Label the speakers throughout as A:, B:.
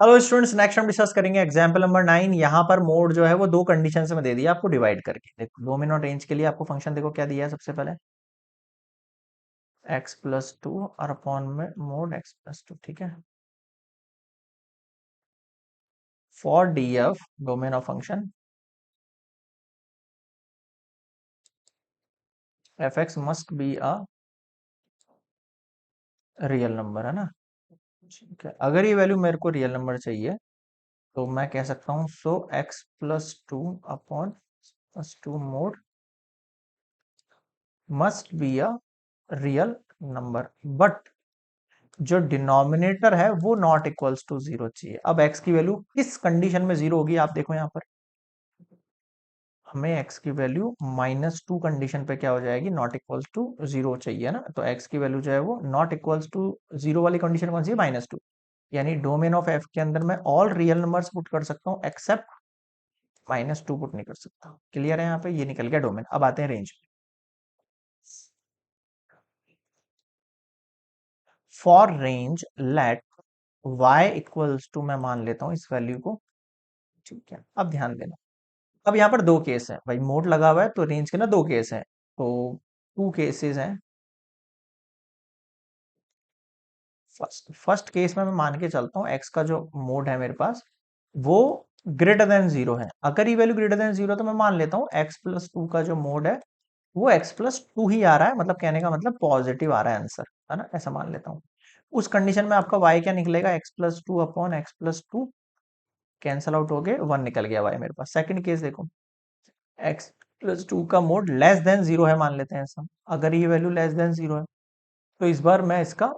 A: Hello students, next हम discuss करेंगे example number 9। यहाँ पर मोड जो है वो दो कंडीशन में दे दिया आपको डिवाइड करके। देखो डोमेन और रेंज के लिए आपको फंक्शन देखो क्या दिया है। सबसे पहले x+2 और अपॉन में मोड x+2, ठीक है। For D F domain of function F x must be a real number, है ना। ठीक है, अगर ये वैल्यू मेरे को रियल नंबर चाहिए तो मैं कह सकता हूँ सो x+2 upon +2 mode must be a real number, but जो डिनोमिनेटर है वो नॉट इक्वल्स टू जीरो चाहिए। अब x की वैल्यू किस कंडीशन में जीरो होगी, आप देखो यहाँ पर हमें x की वैल्यू -2 कंडीशन पे क्या हो जाएगी, नॉट इक्वल्स टू जीरो चाहिए ना। तो x की वैल्यू जो है वो नॉट इक्वल्स टू जीरो वाली कंडीशन कौन सी है, -2। यानी डोमेन ऑफ f के अंदर मैं ऑल रियल नंबर्स पुट कर सकता हूँ एक्सेप्ट -2 पुट नहीं कर सकता। क्लियर है, यहाँ पे ये निकल गया डोमेन। अब आते हैं range. For range let y equals to, मैं मान लेता हूँ इस वैल्यू को, ठीक है। अब ध्यान देना, अब यहाँ पर दो केस है भाई, मोड लगा हुआ है तो रेंज के ना दो केस हैं। तो टू केसेस हैं। फर्स्ट केस में मैं मान के चलता हूँ एक्स का जो मोड है मेरे पास वो ग्रेटर देन जीरो है। अगर ये वैल्यू ग्रेटर देन जीरो तो मैं मान लेता हूँ x+2 का जो मोड है वो x+2 ही आ रहा है, मतलब कहने का मतलब पॉजिटिव आ रहा है आंसर, है ना। ऐसा मान लेता हूँ। उस कंडीशन में आपका y क्या निकलेगा, x+2 upon x+2 cancel out हो गए, 1 निकल गया y मेरे पास। सेकंड केस देखो, x+2 का मोड लेस देन जीरो है, मान लेते हैं ऐसा। अगर ये वैल्यू लेस देन जीरो है तो इस बार मैं इसका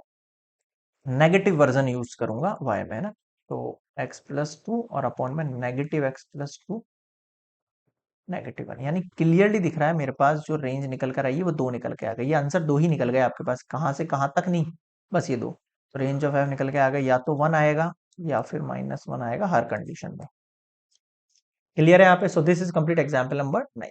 A: नेगेटिव वर्जन यूज करूंगा y में, है ना। तो x+2 और अपॉन में नेगेटिव x+2 नेगेटिव 1, यानी क्लियरली दिख रहा है मेरे पास जो रेंज निकल कर आई है वो दो निकल के आ गई। ये आंसर दो ही निकल गए आपके पास, कहाँ से कहाँ तक नहीं, बस ये दो। तो रेंज ऑफ f निकल के आ गई, या तो 1 आएगा या फिर -1 आएगा हर कंडीशन में। क्लियर है यहाँ पे। So this is complete example number 9।